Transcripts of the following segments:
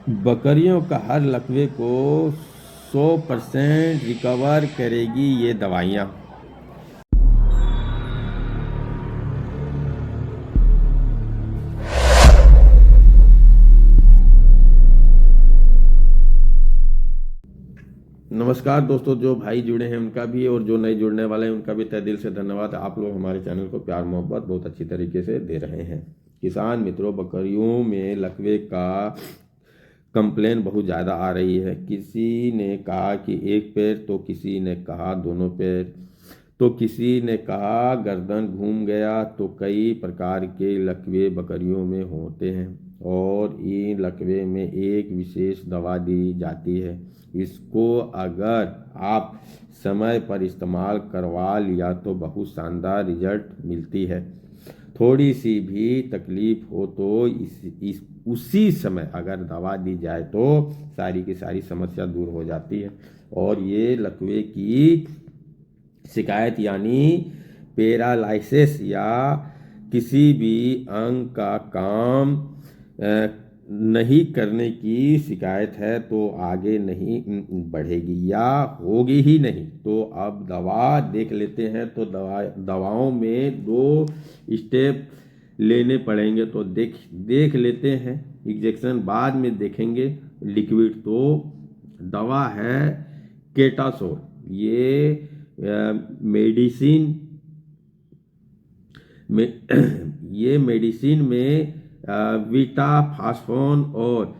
बकरियों का हर लकवे को 100% रिकवर करेगी ये दवाइयाँ। नमस्कार दोस्तों, जो भाई जुड़े हैं उनका भी और जो नए जुड़ने वाले हैं उनका भी तहे दिल से धन्यवाद। आप लोग हमारे चैनल को प्यार मोहब्बत बहुत अच्छी तरीके से दे रहे हैं। किसान मित्रों, बकरियों में लकवे का कंप्लेन बहुत ज़्यादा आ रही है। किसी ने कहा कि एक पैर, तो किसी ने कहा दोनों पैर, तो किसी ने कहा गर्दन घूम गया। तो कई प्रकार के लकवे बकरियों में होते हैं और इन लकवे में एक विशेष दवा दी जाती है। इसको अगर आप समय पर इस्तेमाल करवा लिया तो बहुत शानदार रिजल्ट मिलती है। थोड़ी सी भी तकलीफ हो तो इस उसी समय अगर दवा दी जाए तो सारी की सारी समस्या दूर हो जाती है। और ये लकवे की शिकायत यानी पैरालिसिस या किसी भी अंग का काम नहीं करने की शिकायत है तो आगे नहीं बढ़ेगी या होगी ही नहीं। तो अब दवा देख लेते हैं। तो दवाओं में 2 स्टेप लेने पड़ेंगे। तो देख लेते हैं। इंजेक्शन बाद में देखेंगे। लिक्विड तो दवा है केटासोल। ये मेडिसिन में ये मेडिसिन में बीटा फास्फोन और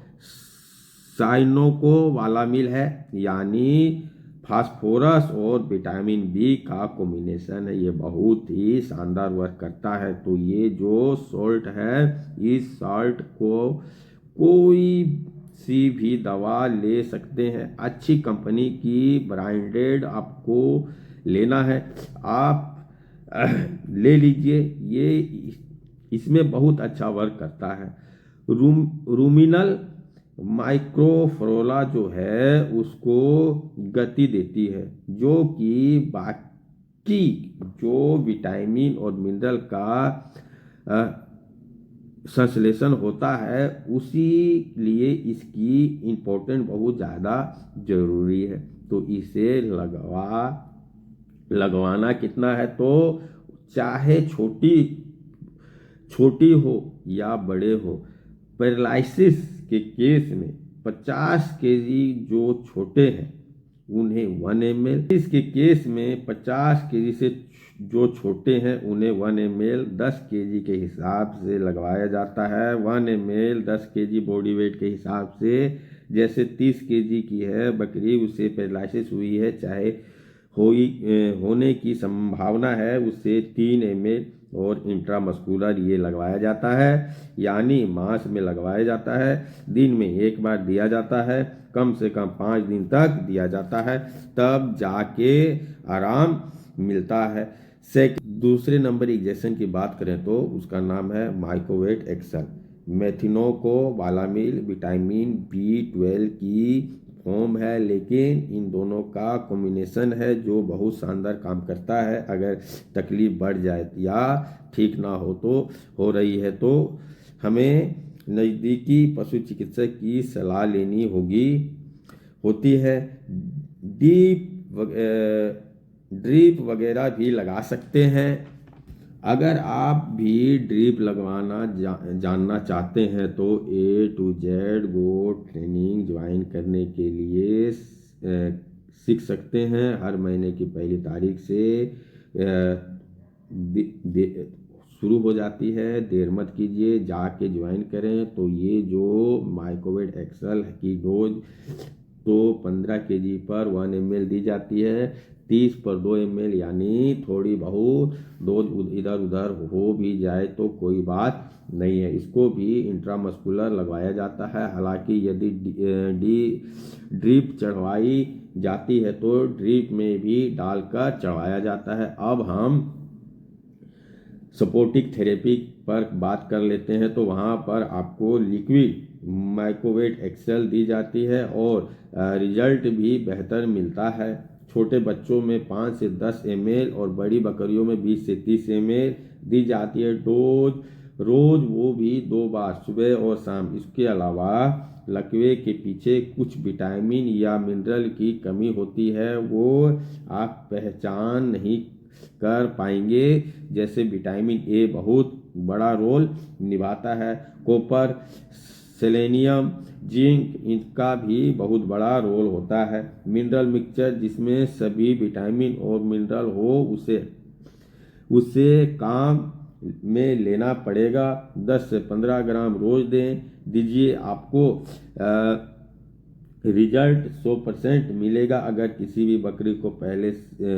साइनोकोबालामिल है, यानी फास्फोरस और विटामिन बी का कॉम्बिनेशन है। ये बहुत ही शानदार वर्क करता है। तो ये जो सॉल्ट है, इस सॉल्ट को कोई सी भी दवा ले सकते हैं। अच्छी कंपनी की ब्रांडेड आपको लेना है, आप ले लीजिए। ये इसमें बहुत अच्छा वर्क करता है। रूमिनल माइक्रोफलोरा जो है उसको गति देती है, जो कि बाकी जो विटामिन और मिनरल का संश्लेषण होता है उसी लिए इसकी इम्पोर्टेंट बहुत ज़्यादा ज़रूरी है। तो इसे लगवाना कितना है, तो चाहे छोटी छोटी हो या बड़े हो। पैरालिसिस के केस में 50 केजी जो छोटे हैं उन्हें 1 ml, इसके केस में 50 केजी से जो छोटे हैं उन्हें 1 ml 10 केजी के हिसाब से लगवाया जाता है। 1 ml 10 केजी बॉडी वेट के हिसाब से। जैसे 30 केजी की है बकरी, उसे पैरालिसिस हुई है, चाहे होने की संभावना है, उससे 3 ml और इंट्रामस्कुलर ये लगवाया जाता है, यानी मांस में लगवाया जाता है। दिन में 1 बार दिया जाता है, कम से कम 5 दिन तक दिया जाता है, तब जाके आराम मिलता है। दूसरे नंबर इंजेक्शन की बात करें तो उसका नाम है माइकोवेट एक्सल। मेथिनोकोबालामिल विटामिन B12 की फॉर्म है, लेकिन इन दोनों का कॉम्बिनेशन है जो बहुत शानदार काम करता है। अगर तकलीफ बढ़ जाए या ठीक ना हो रही है तो हमें नज़दीकी पशु चिकित्सक की सलाह लेनी होती है। ड्रिप वगैरह भी लगा सकते हैं। अगर आप भी ड्रिप लगवाना जानना चाहते हैं तो A to Z goat training join करने के लिए सीख सकते हैं। हर महीने की पहली तारीख से शुरू हो जाती है। देर मत कीजिए, जाके ज्वाइन करें। तो ये जो माइकोवेट एक्सल की डोज तो 15 केजी पर 1 ml दी जाती है। 30 पर 2 ml, यानी थोड़ी बहुत डोज इधर उधर हो भी जाए तो कोई बात नहीं है। इसको भी इंट्रामस्कुलर लगवाया जाता है। हालांकि यदि ड्रिप चढ़वाई जाती है तो ड्रिप में भी डालकर चढ़वाया जाता है। अब हम सपोर्टिक थेरेपी पर बात कर लेते हैं। तो वहाँ पर आपको लिक्विड माइकोवेट एक्सल दी जाती है और रिजल्ट भी बेहतर मिलता है। छोटे बच्चों में 5 से 10 ml और बड़ी बकरियों में 20 से 30 ml दी जाती है। डोज रोज वो भी 2 बार, सुबह और शाम। इसके अलावा लकवे के पीछे कुछ विटामिन या मिनरल की कमी होती है, वो आप पहचान नहीं कर पाएंगे। जैसे विटामिन ए बहुत बड़ा रोल निभाता है, कॉपर, सेलेनियम, जिंक, इनका भी बहुत बड़ा रोल होता है। मिनरल मिक्सचर जिसमें सभी विटामिन और मिनरल हो, उसे काम में लेना पड़ेगा। 10 से 15 ग्राम रोज दीजिए, आपको रिजल्ट 100% मिलेगा। अगर किसी भी बकरी को पहले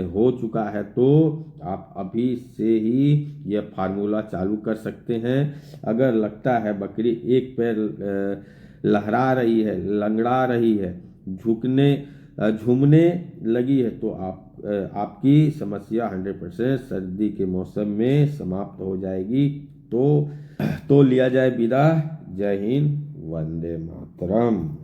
हो चुका है तो आप अभी से ही यह फार्मूला चालू कर सकते हैं। अगर लगता है बकरी एक पैर लहरा रही है, लंगड़ा रही है, झूमने लगी है, तो आपकी समस्या 100% सर्दी के मौसम में समाप्त हो जाएगी। तो लिया जाए विदा। जय हिंद, वंदे मातरम।